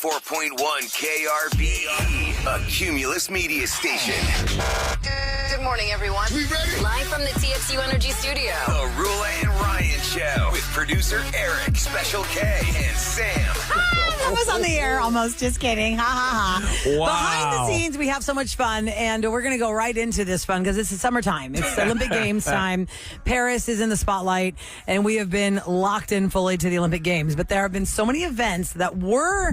104.1 KRBE, a Cumulus media station. Good morning, everyone. We ready? Live from the TXU Energy Studio. The Roula and Ryan Show with producer Eric, Special K, and Sam. I was on the air almost. Just kidding. Ha, ha, ha. Wow. Behind the scenes, we have so much fun, and we're going to go right into this fun because it's summertime. It's Olympic Games time. Paris is in the spotlight, and we have been locked in fully to the Olympic Games. But there have been so many events that were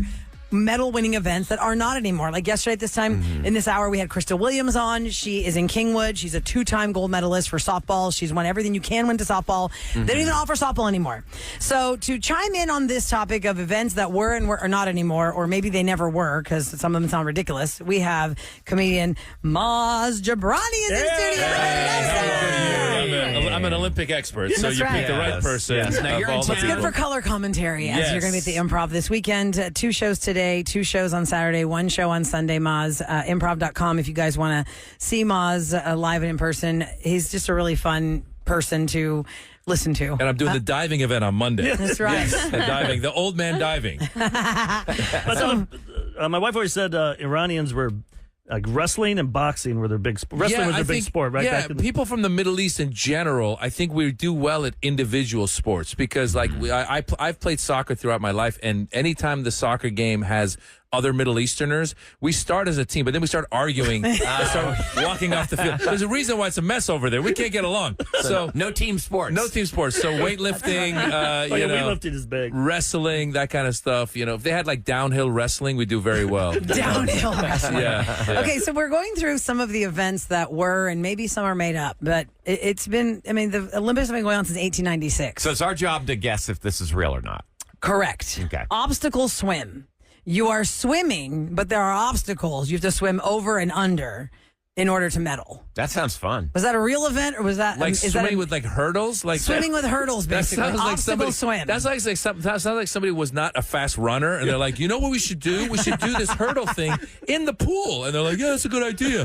medal-winning events that are not anymore. Like yesterday at this time, in this hour, we had Krista Williams on. She is in Kingwood. She's a 2-time gold medalist for softball. She's won everything you can win to softball. They don't even offer softball anymore. So to chime in on this topic of events that were and were or not anymore, or maybe they never were, because some of them sound ridiculous, we have comedian Maz Jobrani in the studio. I'm an Olympic expert, so That's you right. picked the right person. Yes. Now you're in It's good for color commentary as you're going to be at the Improv this weekend. 2 shows today, 2 shows on Saturday, 1 show on Sunday. Maz, improv.com if you guys want to see Maz live and in person. He's just a really fun person to listen to. And I'm doing the diving event on Monday. That's right. Diving, the old man diving. My wife always said Iranians were like wrestling and boxing were their big sport. Wrestling was their big sport, right? Yeah, Back in the- people from the Middle East in general, I think we do well at individual sports because, like, I've played soccer throughout my life, and anytime the soccer game has other Middle Easterners, we start as a team, but then we start arguing, start walking off the field. There's a reason why it's a mess over there. We can't get along. So no team sports. no team sports. So weightlifting, weightlifting is big. wrestling, that kind of stuff. If they had like downhill wrestling, we do very well. Downhill wrestling. Yeah. Okay, so we're going through some of the events that were, and maybe some are made up, but it's been, I mean, the Olympics have been going on since 1896. So it's our job to guess if this is real or not. Correct. Okay. Obstacle swim. You are swimming, but there are obstacles. You have to swim over and under in order to medal. That sounds fun. Was that a real event, or was that Like is swimming that with like hurdles? Like swimming with hurdles, That basically? sounds like Obstacle somebody. swim. That sounds like somebody was not a fast runner, and they're like, you know what we should do? We should do this hurdle thing in the pool, and they're like, yeah, that's a good idea.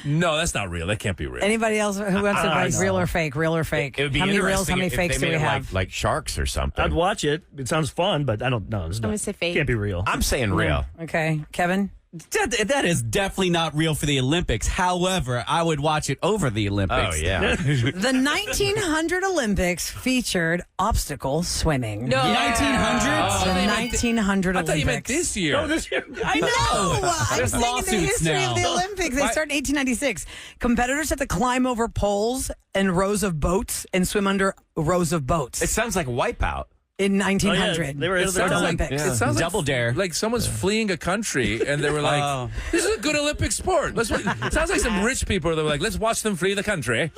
No, that's not real. That can't be real. Anybody else who wants to advise real or fake? Real or fake? It would be how many reals? How interesting many if fakes they do made we it have? like sharks or something. I'd watch it. It sounds fun, but I don't know. It's gonna not. say fake. Can't be real. I'm saying real. Okay, Kevin. That is definitely not real for the Olympics. However, I would watch it over the Olympics. Oh, yeah. The 1900 Olympics featured obstacle swimming. No. 1900s? The 1900 I Olympics. thought you meant this year. Oh, this year. I know. I'm There's saying in the lawsuits history now. of the Olympics. They start in 1896. Competitors had to climb over poles and rows of boats and swim under rows of boats It sounds like Wipeout. in 1900. They were ahead of their It time. Olympics. It sounds Double like, dare. like someone's fleeing a country, and they were like, "This is a good Olympic sport." It sounds like some rich people that were like, "Let's watch them flee the country."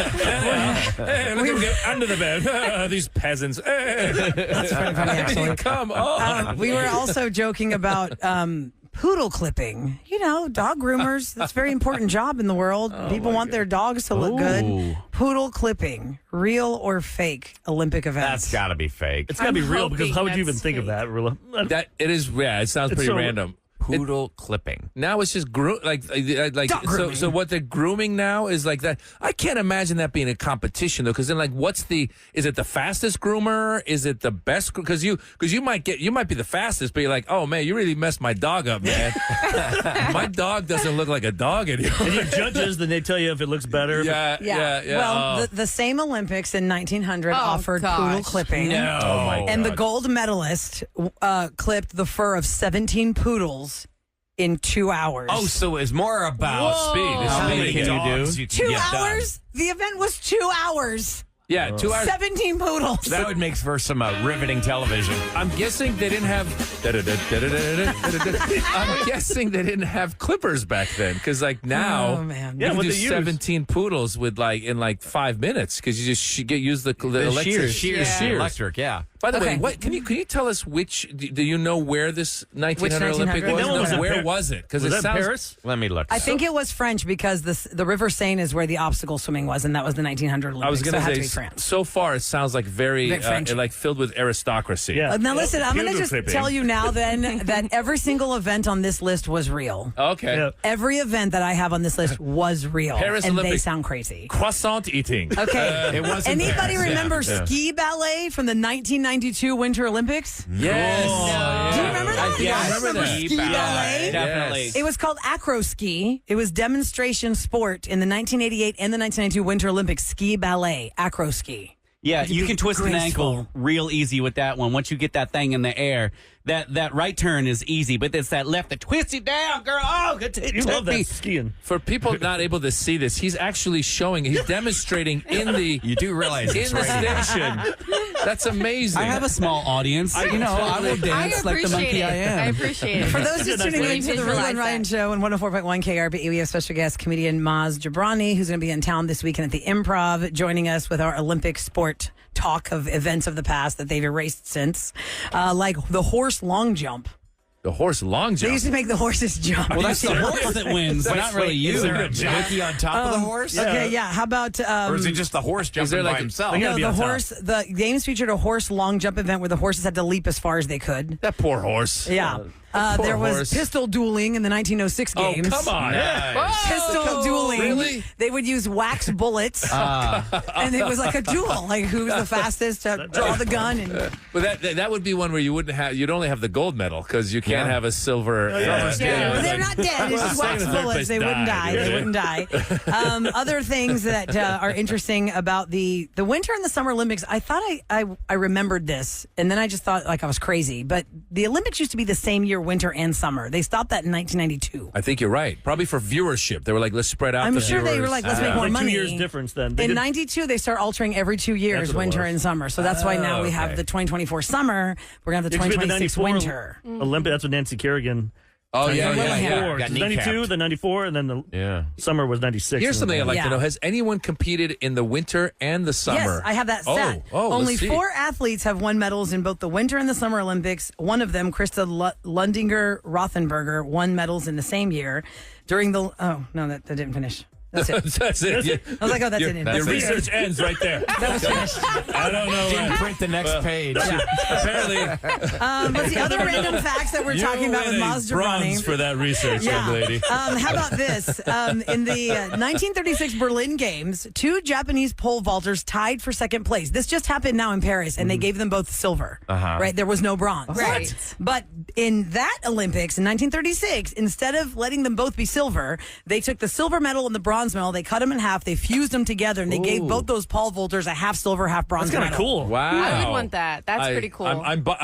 Hey, look at them get under the bed. These peasants. That's pretty funny, actually. Come on. We were also joking about poodle clipping. You know, dog groomers. That's a very important job in the world. People want their dogs to look good. Poodle clipping, real or fake Olympic events? That's got to be fake. It's got to be real because hoping how would you even that's think of fake. that, Rula? That it is. Yeah, it sounds It's pretty so- random. Poodle clipping. Now it's just Dog grooming. so what they're grooming now is like that. I can't imagine that being a competition though, because then like is it the fastest groomer? Is it the best? Because you might be the fastest, but you're like, oh man, you really messed my dog up, man. My dog doesn't look like a dog anymore. And your judges, then they tell you if it looks better. Yeah. Well, the same Olympics in 1900 offered poodle clipping. No. Oh, my And the God. gold medalist clipped the fur of 17 poodles in 2 hours. Oh, so it's more about speed. How How many many can you dogs do? you can 2 get done. hours? The event was 2 hours. Yeah, 2 hours. 17 poodles. That would make for some riveting television. I'm guessing they didn't have. I'm guessing they didn't have clippers back then, because like now, Oh, man. you Yeah, can what do they use. 17 poodles with in 5 minutes, because you just use the electric Shears. Electric, yeah. By the way, Okay. what can you tell us which? Do you know where this 1900 Olympic 1900? was? That one was in Where Par- was it? Because Was it that sounds. Paris? Let me look. I think it was French because the River Seine is where the obstacle swimming was, and that was the 1900 Olympics. I was going so it to had say, to be France. so far it sounds like very French. like filled with aristocracy. Yeah. Now listen, I'm going to Poodle just clipping. tell you now then that every single event on this list was real. Okay. Yeah. Every event that I have on this list was real, Paris and they Olympics. sound crazy. Croissant eating. Okay. It wasn't Anybody Paris. remember Yeah. ski ballet from the 1992 Winter Olympics? Yes. Do you remember that? Yeah, I remember that. Ski ballet? Definitely. Yes. It was called acro ski. It was demonstration sport in the 1988 and the 1992 Winter Olympics. Ski ballet, acro ski. Yeah, you can twist an graceful. ankle real easy with that one. Once you get that thing in the air, that right turn is easy, but it's that left that twists you down, girl. Oh, You love that skiing. For people not able to see this, he's actually showing, he's demonstrating in the You do realize in it's the right. station. That's amazing. I have a small audience. I will dance like the monkey I am. I appreciate it. For those just tuning Really in to the visualize Roula and Ryan that. Show on 104.1 KRBE, we have special guest comedian Maz Jobrani, who's going to be in town this weekend at the Improv, joining us with our Olympic sport talk of events of the past that they've erased since, like the horse long jump. the horse long They jump. used to make the horses jump. Well, that's the horse that wins, not really you. Is there a jockey on top of the horse? Okay, yeah. How about Or is it just the horse jumping there like by a- himself? They gotta no, be the on top. horse? The games featured a horse long jump event where the horses had to leap as far as they could. That poor horse. Yeah. Poor There was horse. pistol dueling in the 1906 Oh, games. come on. Pistol dueling. Really? They would use wax bullets, and it was like a duel, like who's the fastest to draw the gun. And But that would be one where you'd only have the gold medal because you can't Yeah. have a silver. yeah. Yeah. but they're not dead. It's just wax second and third bullets. place They wouldn't died. die. They wouldn't die. Other things that are interesting about the Winter and the Summer Olympics. I thought I remembered this, and then I just thought like I was crazy. But the Olympics used to be the same year, winter and summer. They stopped that in 1992. I think you're right. Probably for viewership. They were like, let's spread out I'm the sure they were viewers. like, let's make more Like money. 2 years difference then. They In did- 92, they start altering every 2 years, That's what it winter was. and summer. So that's why now we have okay. the 2024 summer. We're going to have the It could be 2026 winter. Olympic. That's what Nancy Kerrigan. Oh, yeah, Lillehammer. yeah, yeah. Got 92, kneecapped. then 94, and then the Yeah. summer was 96. Here's something I'd like Yeah. to know. Has anyone competed in the winter and the summer? Yes, I have that stat. Oh, Only let's see. 4 athletes have won medals in both the Winter and the Summer Olympics. One of them, Krista Lundinger Rothenberger, won medals in the same year. During the no, that didn't finish. That's it. That's it. Yeah. I was like, oh, that's it. Your That's it. research ends right there. That was finished. I don't know. Didn't print the next page. Apparently, But the other random facts that we're talking about with Maz bronze Jobrani. for that research, young lady. How about this? In the 1936 Berlin Games, 2 Japanese pole vaulters tied for second place. This just happened now in Paris, and they gave them both silver. Right? There was no bronze. Right. But in that Olympics in 1936, instead of letting them both be silver, they took the silver medal and the bronze medal, they cut them in half, they fused them together, and they gave both those pole vaulters a half silver, half bronze That's kind of medal. cool. Wow. I would want that. That's pretty cool. I'm by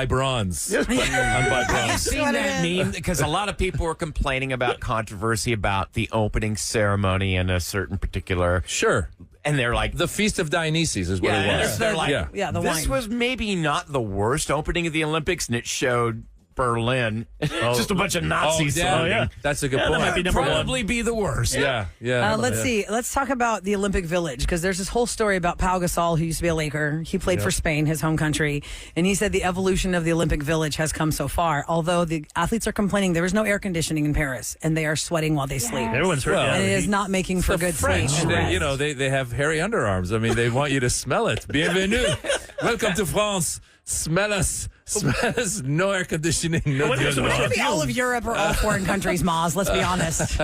bronze. I'm by bronze. Seen what that it is. meme because a lot of people were complaining about controversy about the opening ceremony in a certain particular, Sure. and they're like, The Feast of Dionysus is what yeah, it and was. they're like, Yeah, the this wine. was maybe not the worst opening of the Olympics, and it showed Berlin, just a bunch of Nazis. yeah. surrounding. yeah. That's a good Yeah, point. that might be number one. Probably be the worst. Yeah, yeah. Let's see. Let's talk about the Olympic Village because there's this whole story about Pau Gasol, who used to be a Laker. He played for Spain, his home country, and he said the evolution of the Olympic Village has come so far. Although the athletes are complaining there is no air conditioning in Paris, and they are sweating while they sleep. Everyone's hurt. Well, yeah. And it is not making for The good French, sleep. and they, rest. they have hairy underarms. I mean, they want you to smell it. Bienvenue. Welcome to France. Smell us. Smell us. No air conditioning. No What is it? It could be all of Europe or all foreign countries, Maz. Let's be honest.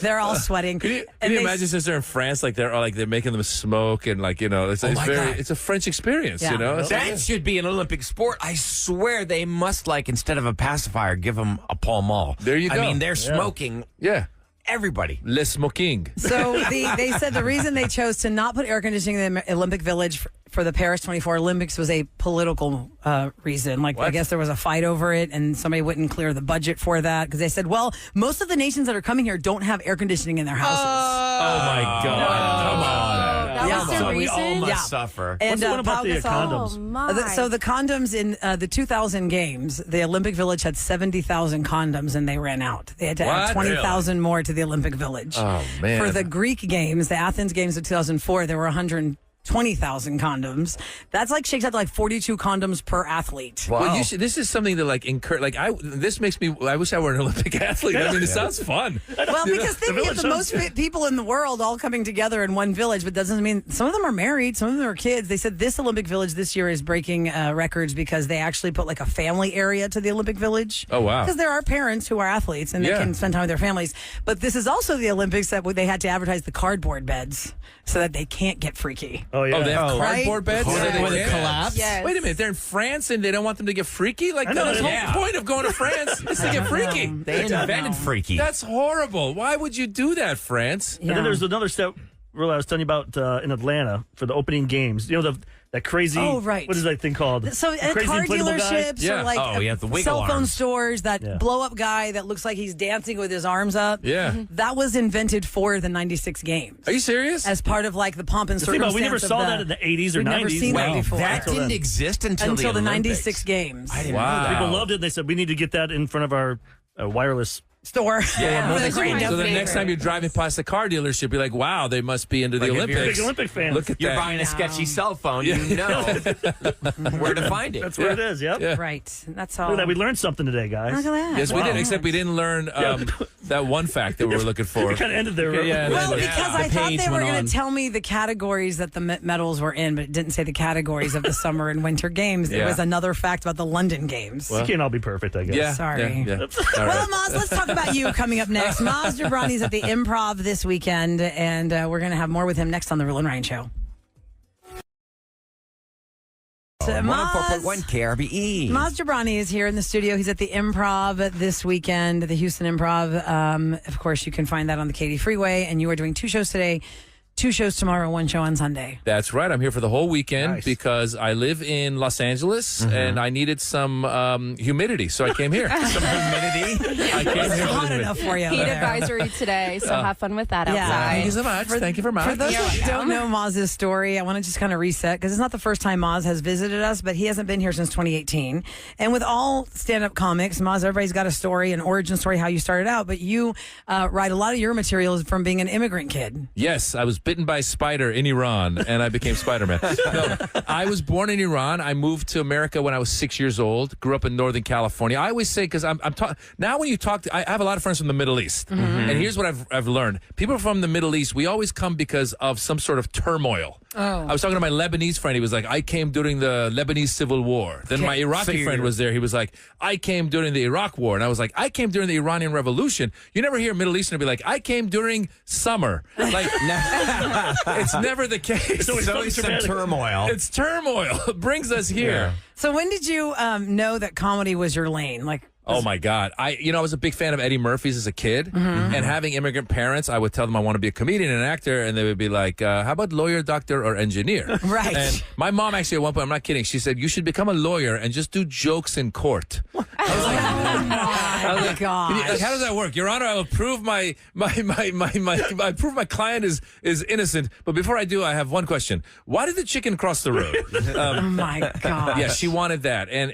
They're all sweating. Can you And they- imagine since they're in France, like they're making them smoke and it's my God. it's a French experience, Yeah. you know. That should be an Olympic sport. I swear they must, like, instead of a pacifier, give them a Pall Mall. There you I go. mean, they're smoking Yeah, everybody. le smoking. So they said the reason they chose to not put air conditioning in the Olympic Village for the Paris 24 Olympics was a political reason. Like, I guess there was a fight over it and somebody wouldn't clear the budget for that because they said, well, most of the nations that are coming here don't have air conditioning in their houses. Oh my God! Come on. That Yeah. was the So we all reason. must Yeah. suffer. And What's the one about Pau the Gasol- condoms? Oh, my. So the condoms in the 2000 games, the Olympic Village had 70,000 condoms and they ran out. They had to add What? 20,000 more to the Olympic Village. Oh, man. For the Greek games, the Athens games of 2004, there were 120,000 condoms. That's like shakes out to like 42 condoms per athlete. Well, you should, this is something to like encourage. This makes me. I wish I were an Olympic athlete. I mean, it sounds fun. Well, because think you have the village most sounds fit people in the world all coming together in one village, but doesn't mean some of them are married, some of them are kids. They said this Olympic Village this year is breaking records because they actually put like a family area to the Olympic Village. Oh, wow. Because there are parents who are athletes and they Yeah. can spend time with their families. But this is also the Olympics that they had to advertise the cardboard beds so that they can't get freaky. Oh, yeah. Oh, they have cardboard beds? Yeah. So they Where they can't? collapse? Yes. Wait a minute, they're in France and they don't want them to get freaky? Like, I know, that's the yeah. whole point of going to France is to get freaky. They invented freaky. That's horrible. Why would you do that, France? And then there's another step, Roula, I was telling you about in Atlanta for the opening games. You know, that crazy, right. what is that thing called? So The at crazy car inflatable guy? dealerships Yeah. or like Oh, yeah, the wiggle cell phone arms. stores, that blow-up guy that looks like he's dancing with his arms up. Yeah. That was invented for the 96 games. Are you serious? As part of like the pomp and Think circumstance about it, we never of saw the- that in the 80s or We've 90s. never seen that Wait, before. that Until didn't then. exist until the Olympics. 96 games. I didn't Wow. know that. People loved it. They said, we need to get that in front of our wireless. Store. Yeah. With a great So So the favorite. next time you're driving past the car dealership, you're like, wow, they must be into the Like if you're a Olympics. Big Olympic fans. Look at You're that. buying a sketchy cell phone, you know where to find it. That's where it is, yep. Yeah. Right. That's all. Look at that. We learned something today, guys. Look at that. Yes, we did, except we didn't learn that one fact that we were looking for. We kind of ended there. right? Yeah, Well, the because I thought page they were went going on. to tell me the categories that the medals were in, but it didn't say the categories of the summer and winter games. There Yeah. was another fact about the London games. We can't all be perfect, I guess. Yeah. Sorry. Yeah, yeah. All Well, right. Maz, let's talk about you coming up next. Maz Jobrani's at the Improv this weekend, and we're going to have more with him next on the Roula and Ryan Show. So, 104.1 KRBE. Maz Jobrani is here in the studio. He's at the Improv this weekend, the Houston Improv. Of course, you can find that on the Katy Freeway, and you are doing 2 shows today, 2 shows tomorrow, 1 show on Sunday. That's right. I'm here for the whole weekend Nice. because I live in Los Angeles and I needed some humidity, so I came here. Some humidity. I came here It's for the hot humidity. enough for you. Heat there. advisory today, so have fun with that Yeah. outside. Thank you so much. Thank you very much. For those Here we who go. don't know Maz's story, I want to just kind of reset because it's not the first time Maz has visited us, but he hasn't been here since 2018. And with all stand-up comics, Maz, everybody's got a story, an origin story, how you started out, but you write a lot of your materials from being an immigrant kid. Yes, I was bitten by a spider in Iran, and I became Spider-Man. No, I was born in Iran. I moved to America when I was 6 years old. Grew up in Northern California. I always say because I'm now when you talk to, I have a lot of friends from the Middle East, and here's what I've learned: people from the Middle East, we always come because of some sort of turmoil. Oh. I was talking to my Lebanese friend. He was like, I came during the Lebanese Civil War. Then my Iraqi friend was there. He was like, I came during the Iraq War. And I was like, I came during the Iranian Revolution. You never hear a Middle Easterner be like, I came during summer. Like, it's never the case. It's always Always some dramatic. turmoil. It's turmoil. It brings us here. So when did you know that comedy was your lane? Like, Oh my God. I was a big fan of Eddie Murphy's as a kid, and having immigrant parents, I would tell them I want to be a comedian and an actor, and they would be like, how about lawyer, doctor, or engineer? Right. And my mom actually at one point, I'm not kidding, she said, you should become a lawyer and just do jokes in court. oh my God. Like, how does that work? Your Honor, I will prove I prove my client is innocent, but before I do, I have one question. Why did the chicken cross the road? Oh my God. Yeah, she wanted that, and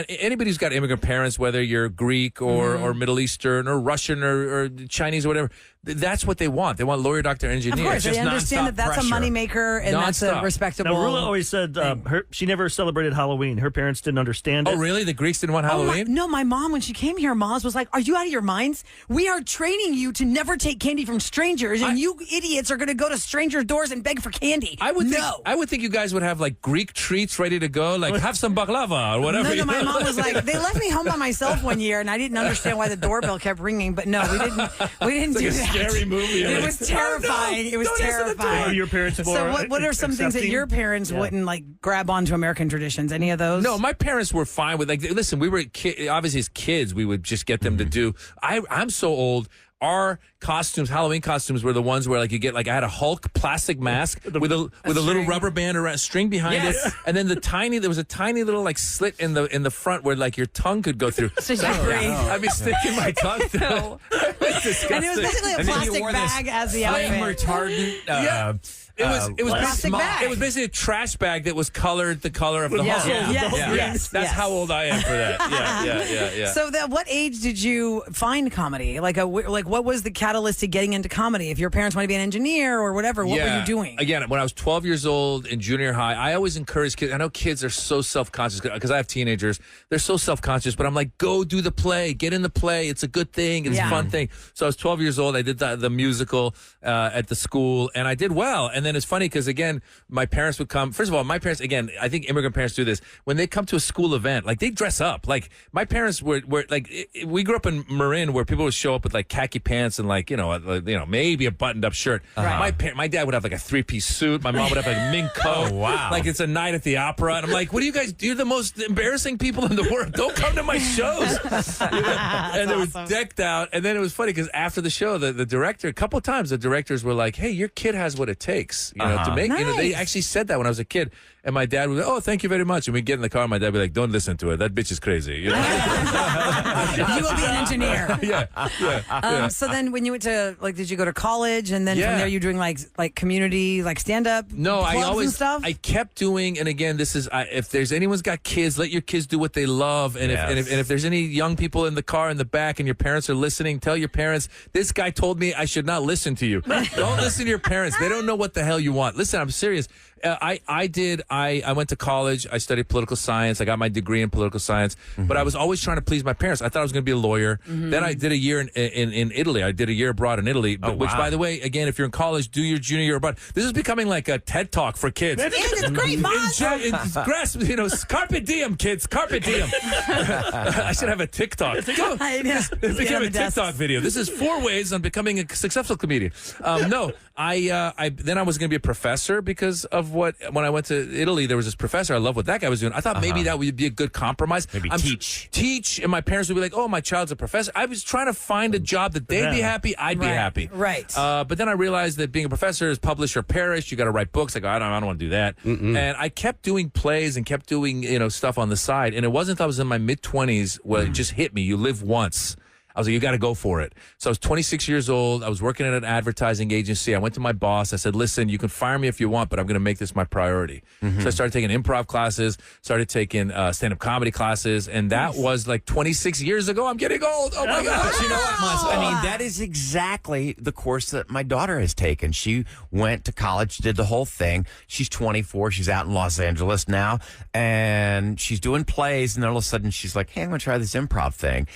anybody who's got immigrant parents, whether you're Greek or Middle Eastern or Russian or Chinese or whatever, that's what they want. They want lawyer, doctor, engineer. Of course, just they understand that nonstop that's pressure. a moneymaker and that's a Nonstop. respectable. Now, Roula always said she never celebrated Halloween. Her parents didn't understand it. Oh, really? The Greeks didn't want Halloween? No, my mom, when she came here, Maz was like, are you out of your minds? We are training you to never take candy from strangers, and you idiots are going to go to strangers' doors and beg for candy. I would think you guys would have like Greek treats ready to go, like have some baklava or whatever. No, my mom was like, they left me home by myself one year, and I didn't understand why the doorbell kept ringing. But no, we didn't do a that. scary movie. It was terrifying. It was Don't answer the door. Are terrifying. your parents more So what are some things that accepting? your parents wouldn't like grab onto American traditions? Any of those? No, my parents were fine with listen, we were obviously as kids we would just get them to do. I'm so old. Our costumes, Halloween costumes, were the ones where like you get like I had a Hulk plastic mask with a little rubber band around string behind it, and then there was a tiny little like slit in the front where like your tongue could go through. So I'd be sticking my tongue through. No. It's disgusting. And it was basically a And then you plastic wore this bag as the flame outfit. retardant. Yeah. It was plastic bag. It was basically a trash bag that was colored the color of the Yeah. Hulk. Yeah. Yes, Yeah. yes, That's yes. how old I am for that. Yeah. So, at what age did you find comedy? Like, what was the catalyst to getting into comedy? If your parents want to be an engineer or whatever, what were you doing? Again, when I was 12 years old in junior high, I always encourage kids. I know kids are so self-conscious because I have teenagers. They're so self-conscious, but I'm like, go do the play. Get in the play. It's a good thing. It's a fun thing. So I was 12 years old. I did the musical at the school, and I did well. And then it's funny because, again, my parents would come. First of all, my parents, again, I think immigrant parents do this. When they come to a school event, like, they dress up. Like, my parents were like, we grew up in Marin where people would show up with, like, khaki pants and, like, maybe a buttoned-up shirt. My dad would have, like, a three-piece suit. My mom would have, like, a mink coat. Oh, wow. Like, it's a night at the opera. And I'm like, what do you guys do? You're the most embarrassing people in the world. Don't come to my shows. And they were decked out. And then it was funny because after the show, the director, a couple of times, the directors were like, hey, your kid has what it takes, to make, they actually said that when I was a kid. And my dad would be like, oh, thank you very much. And we'd get in the car, and my dad would be like, don't listen to it. That bitch is crazy. You will be an engineer. Yeah. So then when you went to, like, did you go to college? And then from there you doing, like community, like, stand-up clubs and stuff? I kept doing, and again, this is, if there's anyone's got kids, let your kids do what they love. And, if there's any young people in the car in the back and your parents are listening, tell your parents, this guy told me I should not listen to you. Don't listen to your parents. They don't know what the hell you want. Listen, I'm serious. I went to college. I studied political science. I got my degree in political science. But I was always trying to please my parents. I thought I was going to be a lawyer. Then I did a year in Italy. I did a year abroad in Italy. Which, by the way, again, if you're in college, do your junior year abroad. This is becoming like a TED Talk for kids. It's great, Mom. Grasp, carpe diem, kids. Carpe diem. I should have a TikTok. It became a TikTok video. This is 4 ways on becoming a successful comedian. Then I was going to be a professor because of when I went to Italy, there was this professor. I love what that guy was doing. I thought maybe that would be a good compromise. Maybe teach. And my parents would be like, oh, my child's a professor. I was trying to find a job that they'd be happy, I'd be happy. Right. But then I realized that being a professor is publish or perish. You got to write books. I go, I don't want to do that. And I kept doing plays and kept doing, stuff on the side. And it wasn't until I was in my mid-20s where it just hit me. You live once. I was like, you got to go for it. So I was 26 years old. I was working at an advertising agency. I went to my boss. I said, listen, you can fire me if you want, but I'm going to make this my priority. So I started taking improv classes, started taking stand-up comedy classes, and that was like 26 years ago. I'm getting old. Oh, my God. But you know what, Maz? I mean, that is exactly the course that my daughter has taken. She went to college, did the whole thing. She's 24. She's out in Los Angeles now, and she's doing plays, and then all of a sudden she's like, hey, I'm going to try this improv thing.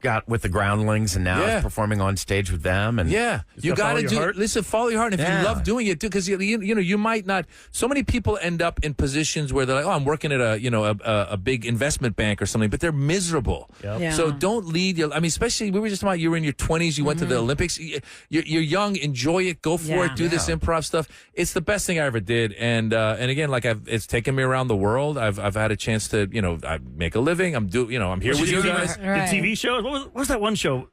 Got with the Groundlings and now is performing on stage with them. And you got to do. Listen, follow your heart. And if you love doing it, because you might not. So many people end up in positions where they're like, oh, I'm working at a big investment bank or something, but they're miserable. So don't lead your. I mean, especially we were just talking about you were in your 20s, you went to the Olympics. You're young, enjoy it, go for it, do this improv stuff. It's the best thing I ever did. And again, like it's taken me around the world. I've had a chance to I make a living. I'm here with you guys. The TV shows. What was that one show?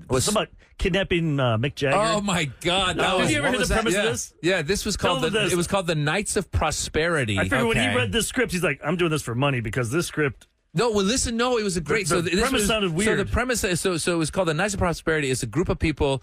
Was about kidnapping Mick Jagger? Oh my God! Have you ever heard the premise of this? Yeah, this was called it was called the Knights of Prosperity. I figured when he read this script, he's like, "I'm doing this for money because this script." No, well, listen. No, it was a great. The premise sounded weird. So the premise, so it was called the Knights of Prosperity. It's a group of people.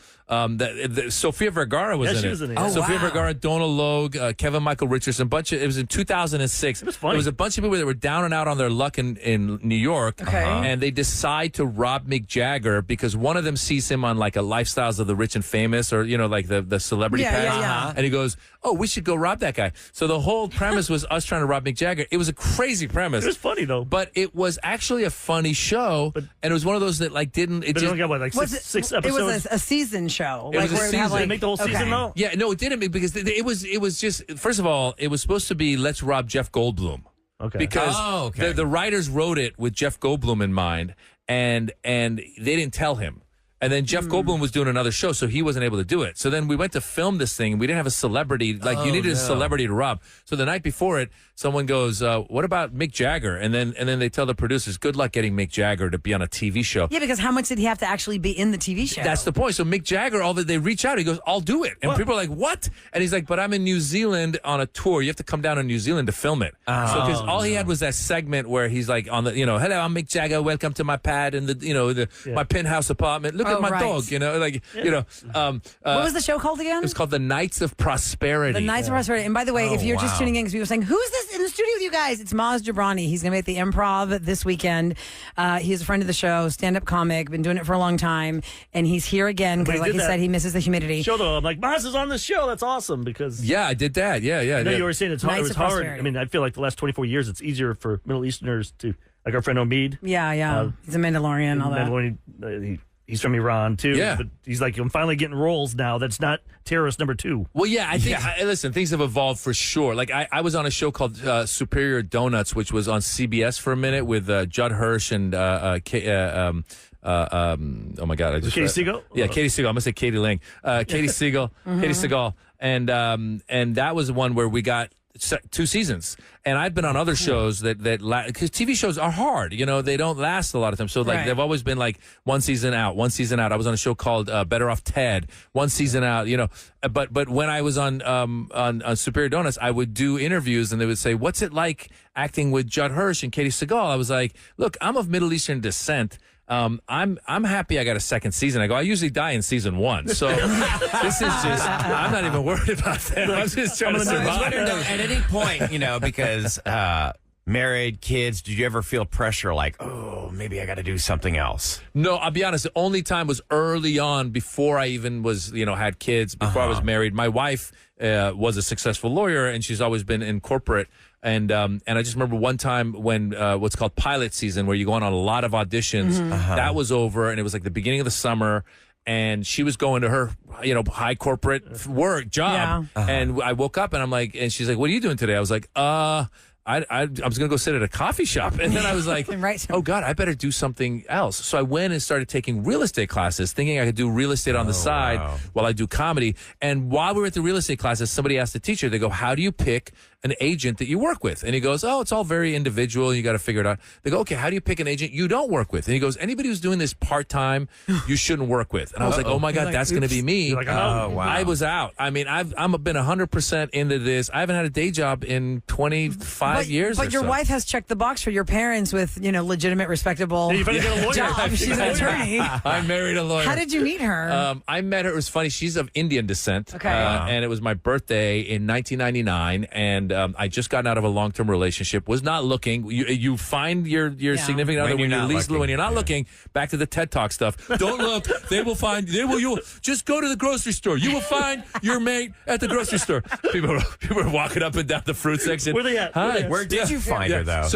Sofia Vergara was in it. She was in it. Oh, Sofia wow. Vergara, Donald Logue, Kevin Michael Richardson. It was in 2006. It was funny. It was a bunch of people that were down and out on their luck in New York. Okay. And they decide to rob Mick Jagger because one of them sees him on like a Lifestyles of the Rich and Famous or like the celebrity pass. Yeah. And he goes, oh, we should go rob that guy. So the whole premise was us trying to rob Mick Jagger. It was a crazy premise. It was funny though. But it was actually a funny show, and it was one of those that like didn't. It but just it only got six episodes. It was a season show. It was a season. Did it make the whole season though? Yeah, no, it didn't because it was just. First of all, it was supposed to be let's rob Jeff Goldblum. Okay. Because the writers wrote it with Jeff Goldblum in mind, and they didn't tell him. And then Jeff Goldblum was doing another show, so he wasn't able to do it. So then we went to film this thing. We didn't have a celebrity. Like, you needed a celebrity to rob. So the night before it, someone goes, what about Mick Jagger? And then they tell the producers, good luck getting Mick Jagger to be on a TV show. Yeah, because how much did he have to actually be in the TV show? That's the point. So Mick Jagger, they reach out. He goes, I'll do it. And people are like, what? And he's like, but I'm in New Zealand on a tour. You have to come down to New Zealand to film it. So because all he had was that segment where he's like on the, hello, I'm Mick Jagger. Welcome to my pad and my penthouse apartment. Look at my dog, what was the show called again? It was called The Knights of Prosperity. The Knights of Prosperity. And by the way, if you're just tuning in, because people are saying, who's this in the studio with you guys? It's Maz Jobrani. He's going to be at the Improv this weekend. He's a friend of the show, stand-up comic, been doing it for a long time. And he's here again because, like he said, he misses the humidity. Show though, I'm like, Maz is on this show. That's awesome because... Yeah, I did that. Yeah. I know you were saying it was hard. Prosperity. I mean, I feel like the last 24 years, it's easier for Middle Easterners to... Like our friend Omid. Yeah. He's a Mandalorian, all that. He he's from Iran too. Yeah. But he's like, I'm finally getting roles now. That's not terrorist number 2. Well, yeah, I think, listen, things have evolved for sure. Like, I was on a show called Superior Donuts, which was on CBS for a minute with Judd Hirsch and, oh my God. Katie Siegel? Yeah, Katie Siegel. I'm going to say Katie Lang. Katie Siegel. Katie Siegel. And that was one where we got 2 seasons. And I've been on other shows that because TV shows are hard, they don't last a lot of time. So they've always been like one season out. I was on a show called Better Off Ted, one season out, but when I was on Superior Donuts, I would do interviews and they would say, what's it like acting with Judd Hirsch and Katie Siegel? I was like, look, I'm of Middle Eastern descent. I'm happy I got a second season. I go, I usually die in season 1. So this is just, I'm not even worried about that. I'm just trying to survive. At any point, because married, kids, did you ever feel pressure like, oh, maybe I got to do something else? No, I'll be honest. The only time was early on before I even was, had kids, before I was married. My wife was a successful lawyer and she's always been in corporate. And I just remember one time when what's called pilot season, where you go on a lot of auditions, that was over, and it was like the beginning of the summer, and she was going to her, high corporate work job, and I woke up and I'm like, and she's like, "What are you doing today?" I was like, I was going to go sit at a coffee shop. And then I was like, oh, God, I better do something else. So I went and started taking real estate classes, thinking I could do real estate on the side while I do comedy. And while we were at the real estate classes, somebody asked the teacher, they go, how do you pick an agent that you work with? And he goes, oh, it's all very individual. You got to figure it out. They go, okay, how do you pick an agent you don't work with? And he goes, anybody who's doing this part-time, you shouldn't work with. And I was like, oh, my God, that's going to be me. Like, wow. I was out. I mean, I've been 100% into this. I haven't had a day job in 25 years But your so. wife has checked the box for your parents with, legitimate, respectable You better get a lawyer. job. She's an attorney. I married a lawyer. How did you meet her? I met her. It was funny. She's of Indian descent. Okay. And it was my birthday in 1999. And I just gotten out of a long-term relationship. Was not looking. You find your significant other when you're not looking. Back to the TED Talk stuff. Don't look. They will find. You will just go to the grocery store. You will find your mate at the grocery store. People were walking up and down the fruit section. Where they at? Hi. Where did you find her, though?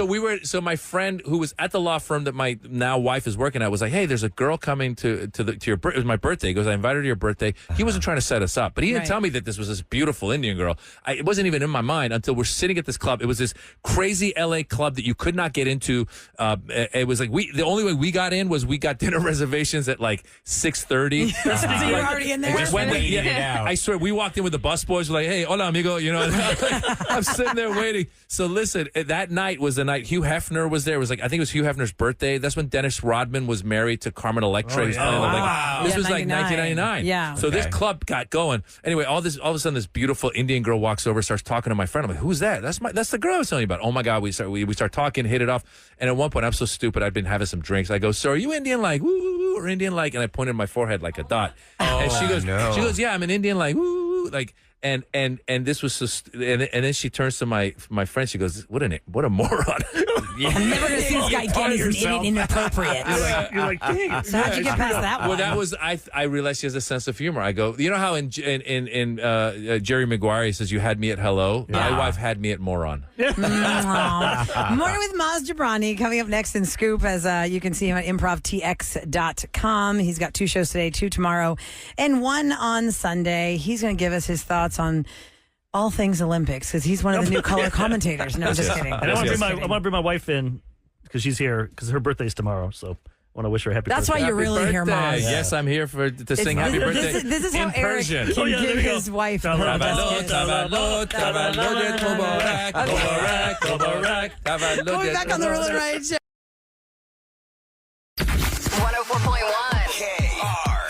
So my friend who was at the law firm that my now wife is working at was like, hey, there's a girl coming to your birthday. It was my birthday. He goes, I invited her to your birthday. He wasn't trying to set us up, but he didn't tell me that this was this beautiful Indian girl. It wasn't even in my mind until we're sitting at this club. It was this crazy LA club that you could not get into. It was like the only way we got in was we got dinner reservations at like 6:30. So you're already in there. I swear, we walked in with the bus boys. We're like, hey, hola, amigo. I'm sitting there waiting. So listen, that night was the night Hugh Hefner was there. It was like, I think it was Hugh Hefner's birthday. That's when Dennis Rodman was married to Carmen Electra. This was like 1999. Yeah. So this club got going. Anyway, all of a sudden, this beautiful Indian girl walks over, starts talking to my friend. I'm like, who's that? That's the girl I was telling you about. Oh my God, we start talking, hit it off. And at one point, I'm so stupid, I'd been having some drinks. I go, so are you Indian like woo woo woo or Indian like? And I pointed at my forehead like a dot. And she goes, yeah, I'm an Indian like woo woo woo like. And this was so and then she turns to my friend. She goes, "What a moron!" I'm never gonna see this guy get anything inappropriate. You're like, dang. So how'd you get past that one? Well, that was I realized she has a sense of humor. I go, you know how in Jerry Maguire he says, "You had me at hello." Yeah. My wife had me at moron. Morning with Maz Jobrani coming up next in Scoop, as you can see him at improvtx.com. He's got 2 shows today, 2 tomorrow, and 1 on Sunday. He's going to give us his thoughts on all things Olympics because he's one of the new color commentators. No, just kidding. And I want to bring my wife in because she's here because her birthday's tomorrow. So I want to wish her a happy birthday. That's why you're really here, Maz. Yes, I'm here to sing happy birthday. This is how Eric Persian. can give his wife the Going back on the Roula and Ryan show. 104.1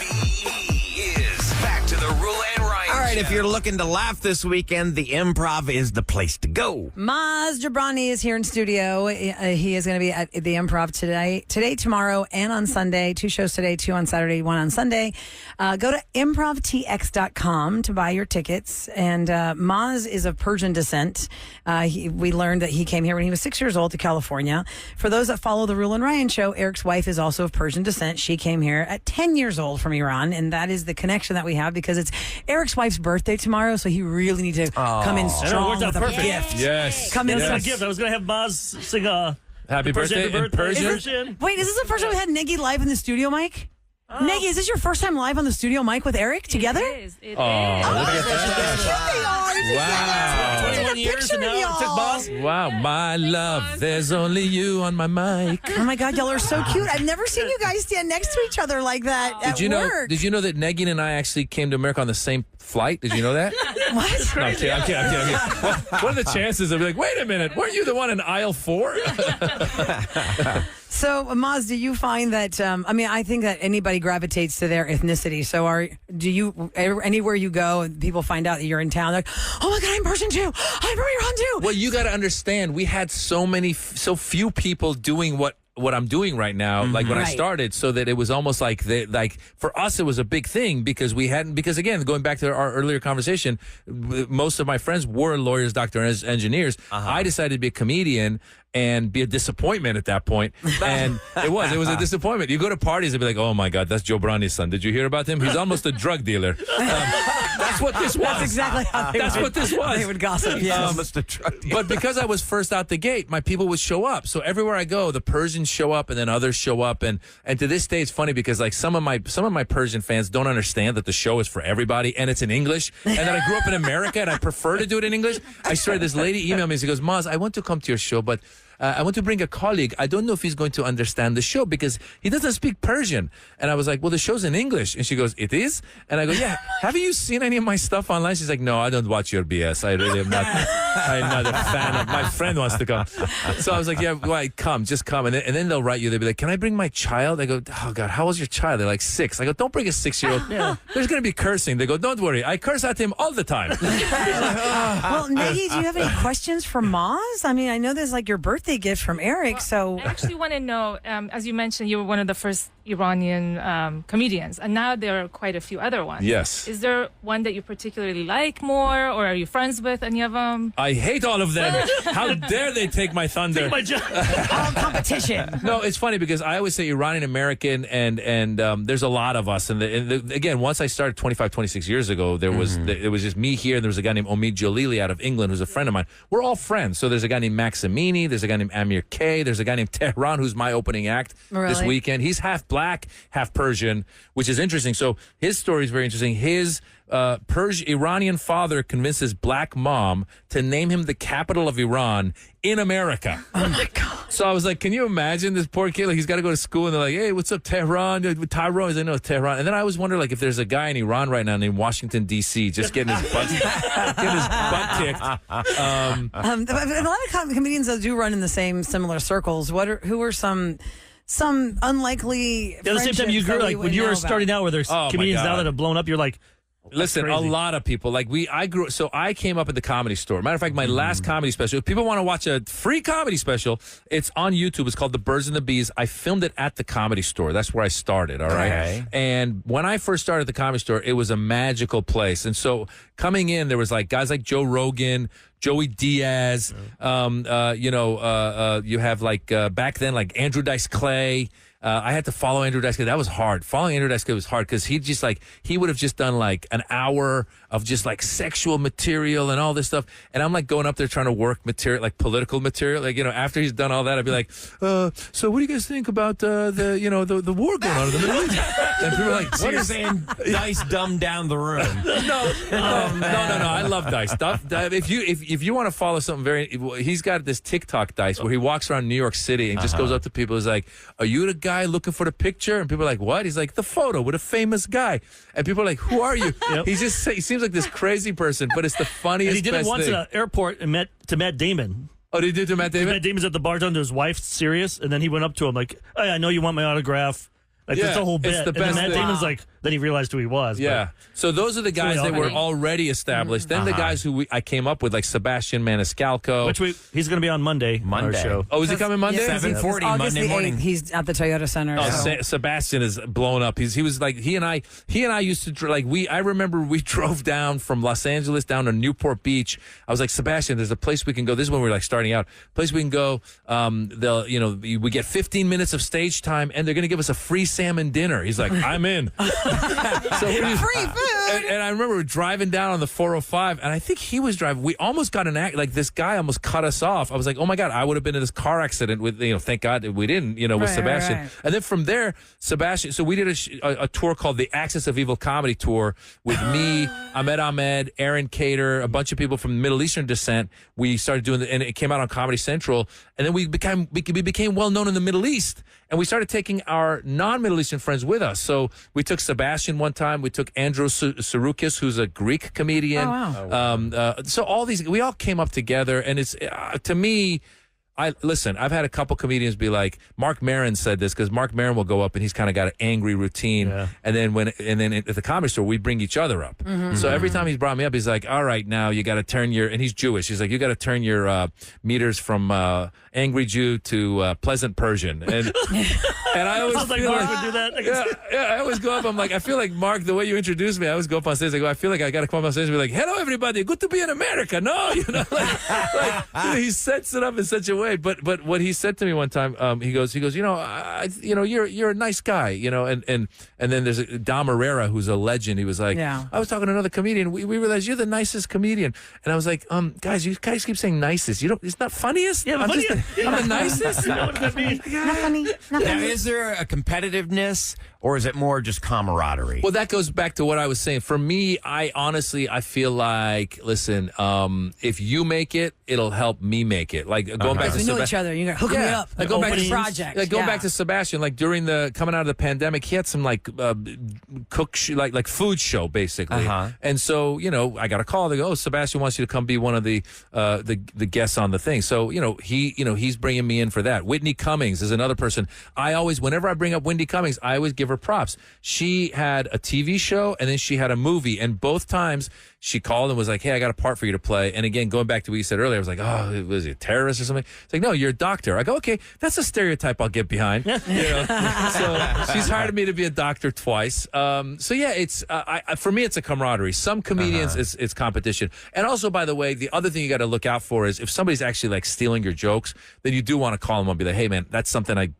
KRBE is back to the Roula and Ryan All right, show. if you're looking to laugh this weekend, the Improv is the place to go. Maz Jobrani is here in studio. He is going to be at the Improv today, tomorrow, and on Sunday. 2 shows today, 2 on Saturday, 1 on Sunday. Go to improvtx.com to buy your tickets. And Maz is of Persian descent. We learned that he came here when he was 6 years old to California. For those that follow the Roula and Ryan show, Eric's wife is also of Persian descent. She came here at 10 years old from Iran, and that is the connection that we have because it's Eric's wife's birthday tomoray, so he really needs to come in strong with a gift. Yes. Come in a gift. I was going to have Maz sing happy birthday in Persian. Wait, is this the first time we had Niggy live in the studio, Mike? Negi, is this your first time live on the studio mic with Eric together? It is. It is. Look at They are. Wow. 21 years and now it took boss. Wow, my love, there's only you on my mic. Oh my God, y'all are so cute. I've never seen you guys stand next to each other like that at work. Did you know that Negin and I actually came to America on the same flight? Did you know that? What? No, I'm kidding. What are the chances of like, wait a minute, weren't you the one in aisle 4? So, Maz, do you find that? I think that anybody gravitates to their ethnicity. So, do you anywhere you go and people find out that you're in town, they're like, oh my God, I'm Persian too. I'm from Iran too. Well, you got to understand, we had so few people doing what I'm doing right now, like when I started, so that it was almost like for us, it was a big thing because again, going back to our earlier conversation, most of my friends were lawyers, doctors, engineers. I decided to be a comedian and be a disappointment at that point. And it was a disappointment. You go to parties and be like, oh my God, that's Jobrani's son. Did you hear about him? He's almost a drug dealer. That's what this was. That's exactly how what this was. They would gossip. Yes. Almost a drug dealer. But because I was first out the gate, my people would show up. So everywhere I go, the Persians show up and then others show up. And to this day, it's funny because like some of my Persian fans don't understand that the show is for everybody and it's in English. And that I grew up in America and I prefer to do it in English. I started, this lady emailed me and she goes, Maz, I want to come to your show, but I want to bring a colleague. I don't know if he's going to understand the show because he doesn't speak Persian. And I was like, well, the show's in English. And she goes, it is? And I go, yeah. Haven't you seen any of my stuff online? She's like, no, I don't watch your BS. I really am not. I'm not a fan of. My friend wants to come. So I was like, yeah, well, just come. And then they'll write you. They'll be like, can I bring my child? I go, oh God, how old's your child? They're like 6. I go, don't bring a 6-year-old. There's going to be cursing. They go, don't worry. I curse at him all the time. Well, Negi, do you have any questions for Maz? I mean, I know there's like your birthday gift from Eric. So I actually want to know, as you mentioned, you were one of the first Iranian comedians, and now there are quite a few other ones. Yes. Is there one that you particularly like more, or are you friends with any of them? I hate all of them. How dare they take my thunder? My job. all competition. No, it's funny because I always say Iranian American, and there's a lot of us. And again, once I started 25, 26 years ago, it was just me here. And there was a guy named Omid Jalili out of England who's a friend of mine. We're all friends. So there's a guy named Maximini. There's a guy named Amir K. There's a guy named Tehran who's my opening act this weekend. He's half black, half Persian, which is interesting. So his story is very interesting. His Iranian father convinced his black mom to name him the capital of Iran in America. Oh my God. So I was like, can you imagine this poor kid? Like, he's got to go to school and they're like, hey, what's up, Tehran? Tyrone? He's like, no, Tehran. And then I always wonder, like, if there's a guy in Iran right now named Washington, D.C., just getting his butt kicked. A lot of comedians that do run in the similar circles. Who are some unlikely? At the same time, you grew like when you were starting out, where there's comedians now that have blown up. You're like, listen, crazy. A lot of people I came up at the Comedy Store. Matter of fact, my last comedy special. If people want to watch a free comedy special, it's on YouTube. It's called The Birds and the Bees. I filmed it at the Comedy Store. That's where I started. All right. Okay. And when I first started at the Comedy Store, it was a magical place. And so coming in, there was like guys like Joe Rogan, Joey Diaz. You have like back then like Andrew Dice Clay. I had to follow Andrew Dice Clay. That was hard. Following Andrew Dice Clay was hard because he would have just done like an hour of just like sexual material and all this stuff. And I'm like going up there trying to work material, like political material. Like, after he's done all that, I'd be like, so what do you guys think about the war going on in the Middle East? And people are like, So you're saying Dice dumbed down the room? No. I love Dice. If you want to follow something he's got this TikTok Dice where he walks around New York City and just goes up to people. He's like, are you the guy looking for the picture? And people are like, what? He's like, the photo with a famous guy. And people are like, who are you? He seems like this crazy person, but it's the funniest. And he did it once at an airport and met Matt Damon. Oh, did he do it to Matt Damon? Matt Damon's at the bar talking to his wife, serious, and then he went up to him like, hey, I know you want my autograph. Like, that's the whole bit. The and then Matt Damon's like, then he realized who he was. Yeah. So those are the guys that were already established. Then the guys who I came up with, like Sebastian Maniscalco. Which he's going to be on Monday. On our show. Oh, is he coming Monday? 7:40 Monday morning. 8th, he's at the Toyota Center. Oh, Sebastian is blown up. He was like, he and I used to I remember we drove down from Los Angeles down to Newport Beach. I was like, Sebastian, there's a place we can go. This is when we were like starting out. Place we can go. We get 15 minutes of stage time and they're going to give us a free salmon dinner. He's like, I'm in. So we just, Free food. and I remember driving down on the 405, and I think he was driving. We almost got like this guy almost cut us off. I was like, oh my God, I would have been in this car accident with, thank God we didn't, with Sebastian. Right. And then from there, Sebastian, so we did a tour called the Axis of Evil Comedy Tour with me, Ahmed, Aaron Cater, a bunch of people from Middle Eastern descent. We started doing and it came out on Comedy Central. And then we became well known in the Middle East. And we started taking our non-Middle Eastern friends with us. So we took Sebastian one time. We took Andros Soroukis, who's a Greek comedian. Oh, wow. So all these, we all came up together. And it's, to me, listen, I've had a couple comedians be like, Mark Maron said this, because Mark Maron will go up and he's kind of got an angry routine. Yeah. And then at the Comedy Store, we bring each other up. Mm-hmm. So every time he's brought me up, he's like, all right, now you got to turn and he's Jewish. He's like, you got to turn your meters from angry Jew to pleasant Persian. And I always Sounds like feel Mark would do that. I always go up. I'm like, I feel like Mark, the way you introduce me, I always go up on stage. I feel like I got to come up on stage and be like, hello, everybody. Good to be in America. No, he sets it up in such a way. But what he said to me one time, he goes, you're a nice guy, and then there's Dom Herrera, who's a legend. He was like, I was talking to another comedian. We realized you're the nicest comedian. And I was like, guys, you guys keep saying nicest. It's not funniest. Yeah, I'm the nicest. You know what that means? Not funny. Not Now, funny. is there a competitiveness, or is it more just camaraderie? Well, that goes back to what I was saying. For me, I feel like, listen, if you make it, it'll help me make it. Like going back to We know each other. You're hook me up. Like going back to project. Like going back to Sebastian. Like during the coming out of the pandemic, he had some like like food show basically. And so I got a call. They go, oh, Sebastian wants you to come be one of the guests on the thing. So he's bringing me in for that. Whitney Cummings is another person. Whenever I bring up Whitney Cummings, I always give her props. She had a TV show and then she had a movie, and both times she called and was like, hey, I got a part for you to play. And again, going back to what you said earlier, I was like, oh, was he a terrorist or something? It's like, no, you're a doctor. I go, okay, that's a stereotype I'll get behind. So she's hired me to be a doctor twice. So yeah, it's for me, it's a camaraderie. Some comedians, it's competition. And also, by the way, the other thing you got to look out for is if somebody's actually like stealing your jokes, then you do want to call them and be like, hey, man, that's something I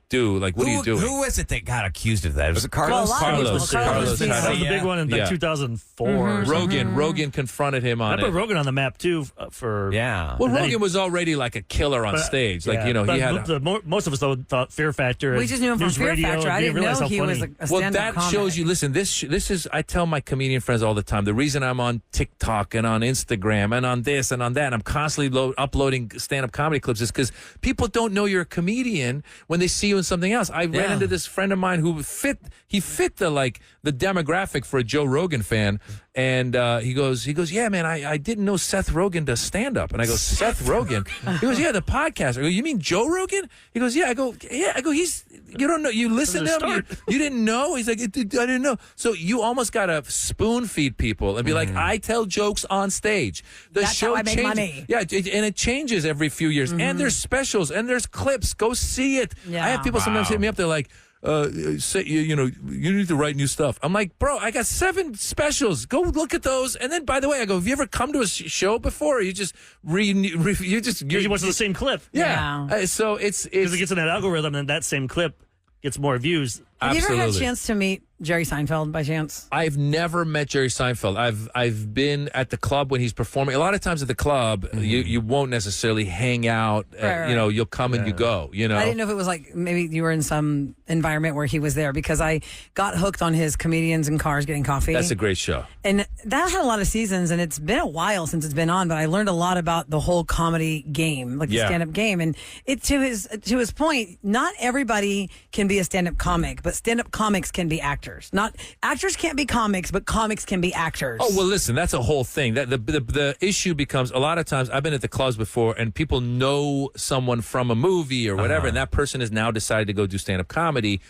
do. Like, what are you doing? Who was it that got accused of that? Was it Carlos? Carlos. That was the big one in 2004. Rogan confronted him on I put it. Rogan on the map too for Yeah. Well, Rogan was already like a killer on stage. Like he had. Most of us though thought Fear Factor. We just knew him from News Fear Radio, Factor. I didn't realize know how he funny. was a Well, stand-up that comic. shows you. Listen, this is. I tell my comedian friends all the time. The reason I'm on TikTok and on Instagram and on this and on that, and I'm constantly uploading stand-up comedy clips, is because people don't know you're a comedian when they see you in something else. I ran into this friend of mine who fit the demographic for a Joe Rogan fan, and he goes, yeah, man, I didn't know Seth Rogen does stand-up, and I go, Seth Rogen? He goes, yeah, the podcast. I go, you mean Joe Rogan? He goes, yeah. I go, you don't know, you listen to him, you didn't know? He's like, I didn't know. So you almost got to spoon feed people and be like, I tell jokes on stage. That's how I make money. Yeah, and it changes every few years. And there's specials and there's clips. Go see it. Yeah. I have people sometimes hit me up. They're like, you need to write new stuff. I'm like, bro, I got 7 specials. Go look at those. And then, by the way, I go, have you ever come to a show before? Or you just you watch the same clip. Yeah. So it's because it gets in that algorithm, and that same clip gets more views. Have you ever had a Absolutely. chance to meet Jerry Seinfeld by chance? I've never met Jerry Seinfeld. I've been at the club when he's performing. A lot of times at the club, you won't necessarily hang out. Right. You'll come and you go. I didn't know if it was like maybe you were in some environment where he was there, because I got hooked on his Comedians in Cars Getting Coffee. That's a great show. And that had a lot of seasons, and it's been a while since it's been on, but I learned a lot about the whole comedy game, like the stand-up game. And it to his point, not everybody can be a stand-up comic, but stand-up comics can be actors. Not actors can't be comics, but comics can be actors. Oh, well, listen, that's a whole thing. That the issue becomes, a lot of times, I've been at the clubs before, and people know someone from a movie or whatever, and that person has now decided to go do stand-up comedy.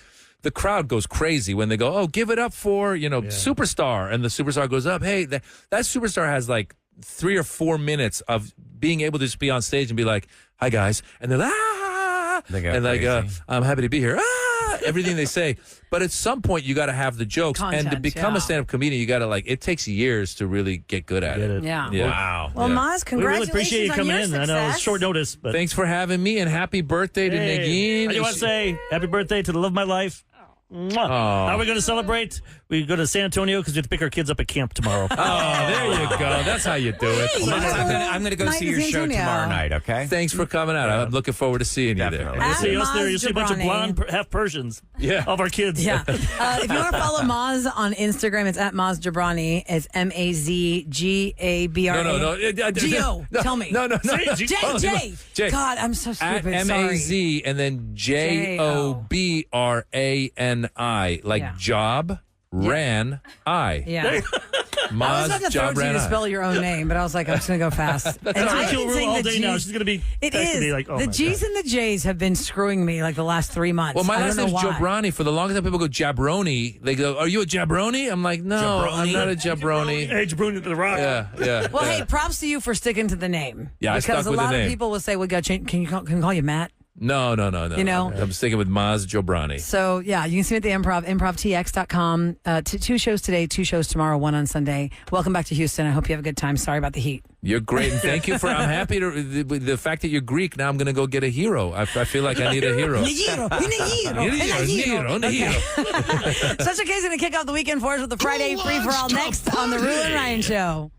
The crowd goes crazy when they go, oh, give it up for, Superstar. And the superstar goes up. Hey, that superstar has like 3 or 4 minutes of being able to just be on stage and be like, hi, guys. And they're like, ah. And like, I'm happy to be here. Ah, everything they say. But at some point, you got to have the jokes. Content, and to become a stand-up comedian, you got to it takes years to really get good at it. Yeah. Wow. Well, Maz, We really congratulations appreciate you on coming your in. success. I know it's short notice, but Thanks for having me, and happy birthday to Negin. I just want to say happy birthday to the love of my life. Mwah. How are we going to celebrate? We go to San Antonio because we have to pick our kids up at camp tomorrow. Oh, there you go. That's how you do it. I'm going to go Night see in your San show Antonio. tomorrow night, okay? Thanks for coming out. I'm looking forward to seeing you there. Definitely. You'll see us there. Maz You'll see a bunch of Jobrani. blonde, half Persians of our kids. Yeah. If you want to follow Maz on Instagram, it's at Maz Jobrani. It's MAZGABRA. No. G-O. Tell me. No. J. God, I'm so At stupid. Sorry. MAZ and then JOBRANI. Like Yeah. job, ran, I. Yeah. I was about to throw it to you to spell your own name, but I was like, I'm just going to go fast. And That's I've kill been Roula saying all the day now. G's- She's going to be It texting is. me like, oh the my G's God. and the J's have been screwing me like the last 3 months. Well, my I last don't name's know why. Jobrani. For the longest time, people go Jabroni. They go, "Are you a Jabroni?" I'm like, "No, I'm not a Jabroni." Hey, Jabroni to the rock. Yeah. Well, hey, props to you for sticking to the name. Yeah, I because stuck a with the lot of name. people will say, "We got change. Can call you Matt?" No. You know? I'm sticking with Maz Jobrani. So yeah, you can see me at the Improv, improvtx.com. 2 shows today, 2 shows tomorrow, 1 on Sunday. Welcome back to Houston. I hope you have a good time. Sorry about the heat. You're great, and thank you for. I'm happy to the fact that you're Greek. Now I'm going to go get a hero. I feel like I need a hero. Hero. Such a case going to kick off the weekend for us with the Friday free for all next on the Roula and Ryan Show.